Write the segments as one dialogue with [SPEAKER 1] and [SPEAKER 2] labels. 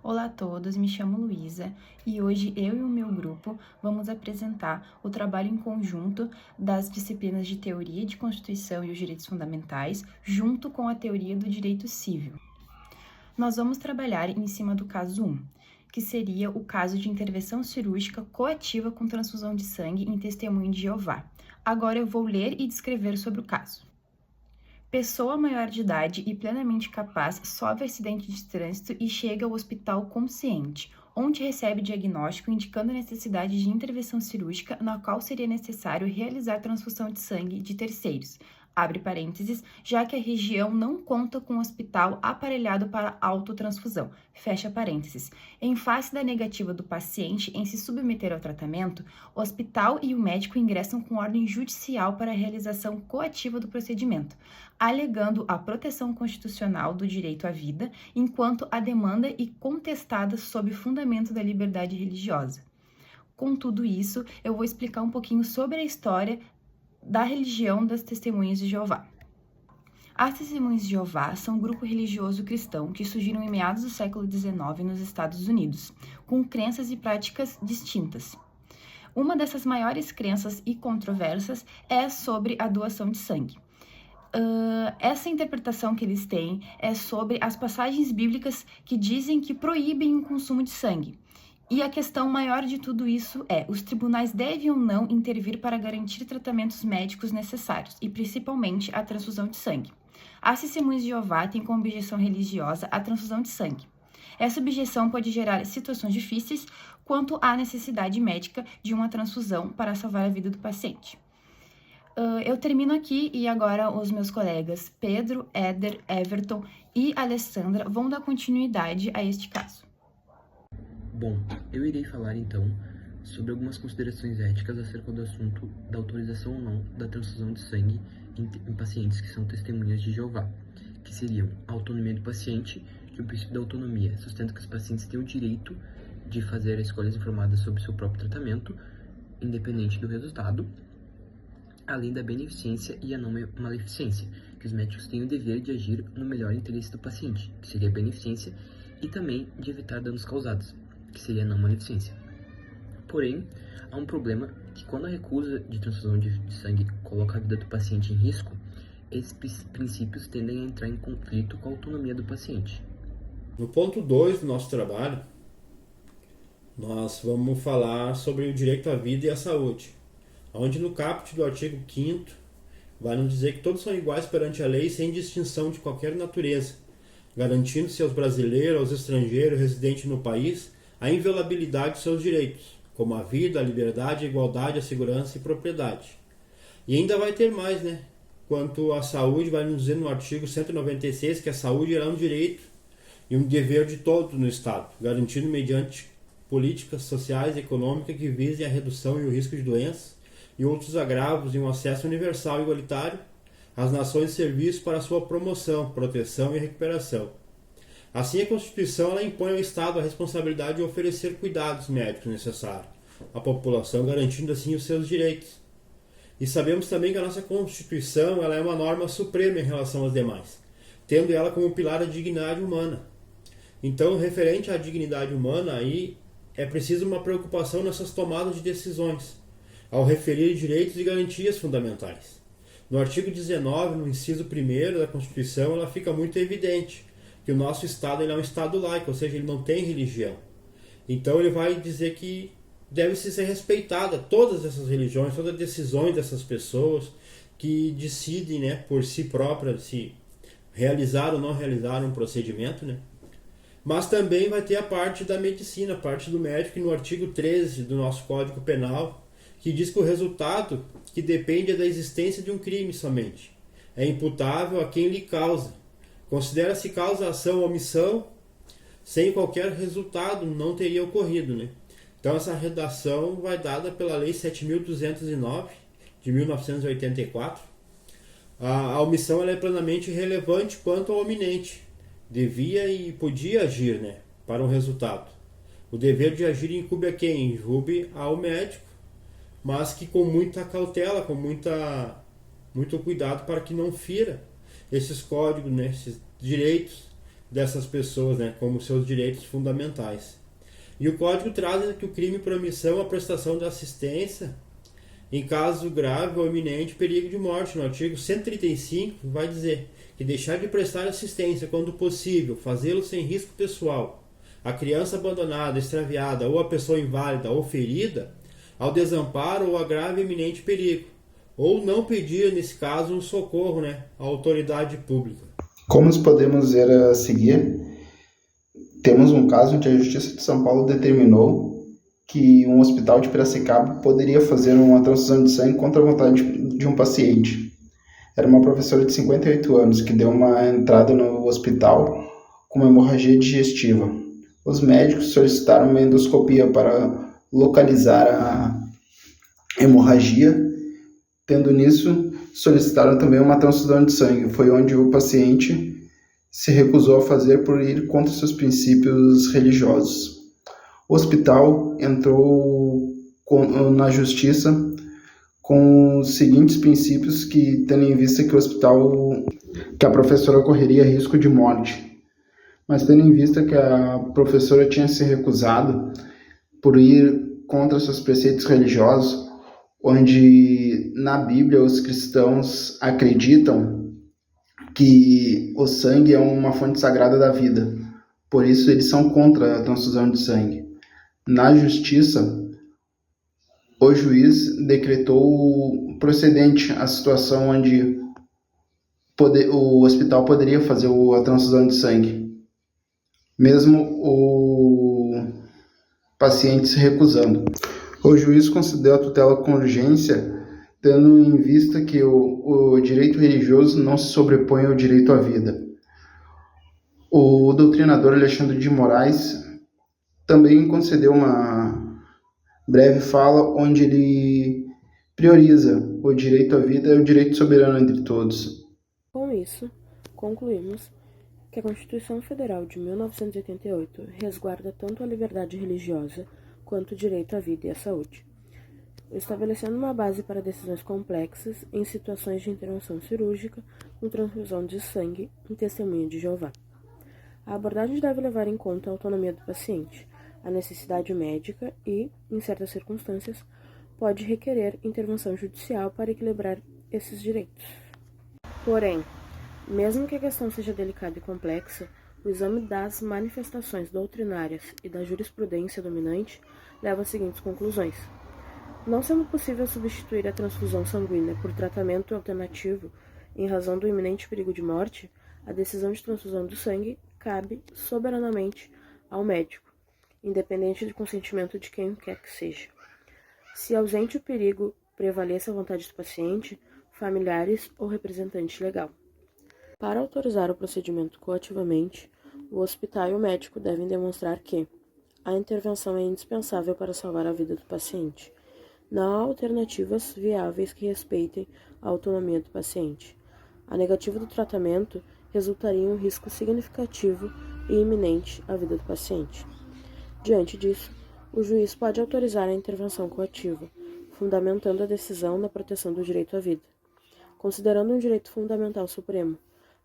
[SPEAKER 1] Olá a todos, me chamo Luísa e hoje eu e o meu grupo vamos apresentar o trabalho em conjunto das disciplinas de Teoria de Constituição e os Direitos Fundamentais, junto com a Teoria do Direito Civil. Nós vamos trabalhar em cima do caso 1, que seria o caso de intervenção cirúrgica coativa com transfusão de sangue em testemunho de Jeová. Agora eu vou ler e descrever sobre o caso. Pessoa maior de idade e plenamente capaz sofre acidente de trânsito e chega ao hospital consciente, onde recebe diagnóstico indicando a necessidade de intervenção cirúrgica na qual seria necessário realizar transfusão de sangue de terceiros, abre parênteses, já que a região não conta com hospital aparelhado para autotransfusão, fecha parênteses. Em face da negativa do paciente em se submeter ao tratamento, o hospital e o médico ingressam com ordem judicial para a realização coativa do procedimento, alegando a proteção constitucional do direito à vida, enquanto a demanda e contestada sob fundamento da liberdade religiosa. Com tudo isso, eu vou explicar um pouquinho sobre a história da religião das Testemunhas de Jeová. As Testemunhas de Jeová são um grupo religioso cristão que surgiram em meados do século XIX nos Estados Unidos, com crenças e práticas distintas. Uma dessas maiores crenças e controvérsias é sobre a doação de sangue. Essa interpretação que eles têm é sobre as passagens bíblicas que dizem que proíbem o consumo de sangue. E a questão maior de tudo isso é: os tribunais devem ou não intervir para garantir tratamentos médicos necessários, e principalmente a transfusão de sangue. As Testemunhas de Jeová têm como objeção religiosa a transfusão de sangue. Essa objeção pode gerar situações difíceis quanto à necessidade médica de uma transfusão para salvar a vida do paciente. Eu termino aqui e agora os meus colegas Pedro, Éder, Everton e Alessandra vão dar continuidade a este caso.
[SPEAKER 2] Bom, eu irei falar então sobre algumas considerações éticas acerca do assunto da autorização ou não da transfusão de sangue em pacientes que são testemunhas de Jeová, que seriam a autonomia do paciente, que o princípio da autonomia sustenta que os pacientes têm o direito de fazer escolhas informadas sobre seu próprio tratamento, independente do resultado, além da beneficência e a não maleficência, que os médicos têm o dever de agir no melhor interesse do paciente, que seria a beneficência, e também de evitar danos causados, que seria a não maleficência. Porém, há um problema que quando a recusa de transfusão de sangue coloca a vida do paciente em risco, esses princípios tendem a entrar em conflito com a autonomia do paciente.
[SPEAKER 3] No ponto 2 do nosso trabalho, nós vamos falar sobre o direito à vida e à saúde, onde no caput do artigo 5º vai nos dizer que todos são iguais perante a lei sem distinção de qualquer natureza, garantindo-se aos brasileiros, aos estrangeiros residentes no país, a inviolabilidade de seus direitos, como a vida, a liberdade, a igualdade, a segurança e propriedade. E ainda vai ter mais, né? Quanto à saúde, vai nos dizer no artigo 196 que a saúde é um direito e um dever de todos no Estado, garantido mediante políticas sociais e econômicas que visem a redução e o risco de doenças e outros agravos e um acesso universal e igualitário às nações de serviço para sua promoção, proteção e recuperação. Assim, a Constituição ela impõe ao Estado a responsabilidade de oferecer cuidados médicos necessários à população, garantindo assim os seus direitos. E sabemos também que a nossa Constituição ela é uma norma suprema em relação às demais, tendo ela como pilar a dignidade humana. Então, referente à dignidade humana, aí é preciso uma preocupação nessas tomadas de decisões, ao referir direitos e garantias fundamentais. No artigo 19, no inciso 1º da Constituição, ela fica muito evidente que o nosso Estado ele é um Estado laico, ou seja, ele não tem religião. Então ele vai dizer que deve-se ser respeitada todas essas religiões, todas as decisões dessas pessoas que decidem, né, por si próprias se realizar ou não realizar um procedimento, né? Mas também vai ter a parte da medicina, a parte do médico, que no artigo 13 do nosso Código Penal, que diz que o resultado que depende da existência de um crime somente é imputável a quem lhe causa. Considera-se causa, ação ou omissão, sem qualquer resultado não teria ocorrido, né? Então essa redação vai dada pela Lei 7.209 de 1984. A omissão ela é plenamente relevante quanto ao ominente. Devia e podia agir, né, para um resultado. O dever de agir incumbe a quem? Incumbe ao médico, mas que com muita cautela, com muito cuidado para que não fira esses códigos, né, esses direitos dessas pessoas, né, como seus direitos fundamentais. E o Código traz que o crime por omissão é a prestação de assistência em caso grave ou iminente perigo de morte. No artigo 135 vai dizer que deixar de prestar assistência quando possível, fazê-lo sem risco pessoal, a criança abandonada, extraviada ou a pessoa inválida ou ferida, ao desamparo ou a grave e iminente perigo, ou não pedir, nesse caso, um socorro, né, à autoridade pública.
[SPEAKER 4] Como podemos ver a seguir, temos um caso onde a Justiça de São Paulo determinou que um hospital de Piracicaba poderia fazer uma transfusão de sangue contra a vontade de um paciente. Era uma professora de 58 anos que deu uma entrada no hospital com uma hemorragia digestiva. Os médicos solicitaram uma endoscopia para localizar a hemorragia. Tendo nisso, solicitaram também uma transfusão de sangue. Foi onde o paciente se recusou a fazer por ir contra seus princípios religiosos. O hospital entrou na justiça com os seguintes princípios, que tendo em vista que a professora correria risco de morte, mas tendo em vista que a professora tinha se recusado por ir contra seus preceitos religiosos, onde na Bíblia os cristãos acreditam que o sangue é uma fonte sagrada da vida, por isso eles são contra a transfusão de sangue. Na justiça, o juiz decretou procedente a situação onde o hospital poderia fazer a transfusão de sangue, mesmo o paciente se recusando. O juiz concedeu a tutela com urgência, tendo em vista que o direito religioso não se sobrepõe ao direito à vida. O doutrinador Alexandre de Moraes também concedeu uma breve fala onde ele prioriza o direito à vida e o direito soberano entre todos.
[SPEAKER 5] Com isso, concluímos que a Constituição Federal de 1988 resguarda tanto a liberdade religiosa quanto o direito à vida e à saúde, estabelecendo uma base para decisões complexas em situações de intervenção cirúrgica, com transfusão de sangue em testemunha de Jeová. A abordagem deve levar em conta a autonomia do paciente, a necessidade médica e, em certas circunstâncias, pode requerer intervenção judicial para equilibrar esses direitos. Porém, mesmo que a questão seja delicada e complexa, o exame das manifestações doutrinárias e da jurisprudência dominante leva às seguintes conclusões. Não sendo possível substituir a transfusão sanguínea por tratamento alternativo em razão do iminente perigo de morte, a decisão de transfusão do sangue cabe soberanamente ao médico, independente do consentimento de quem quer que seja. Se ausente o perigo, prevaleça a vontade do paciente, familiares ou representante legal. Para autorizar o procedimento coativamente, o hospital e o médico devem demonstrar que a intervenção é indispensável para salvar a vida do paciente. Não há alternativas viáveis que respeitem a autonomia do paciente. A negativa do tratamento resultaria em um risco significativo e iminente à vida do paciente. Diante disso, o juiz pode autorizar a intervenção coativa, fundamentando a decisão na proteção do direito à vida, considerando um direito fundamental supremo,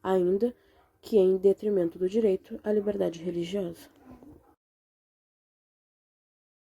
[SPEAKER 5] ainda que em detrimento do direito à liberdade religiosa.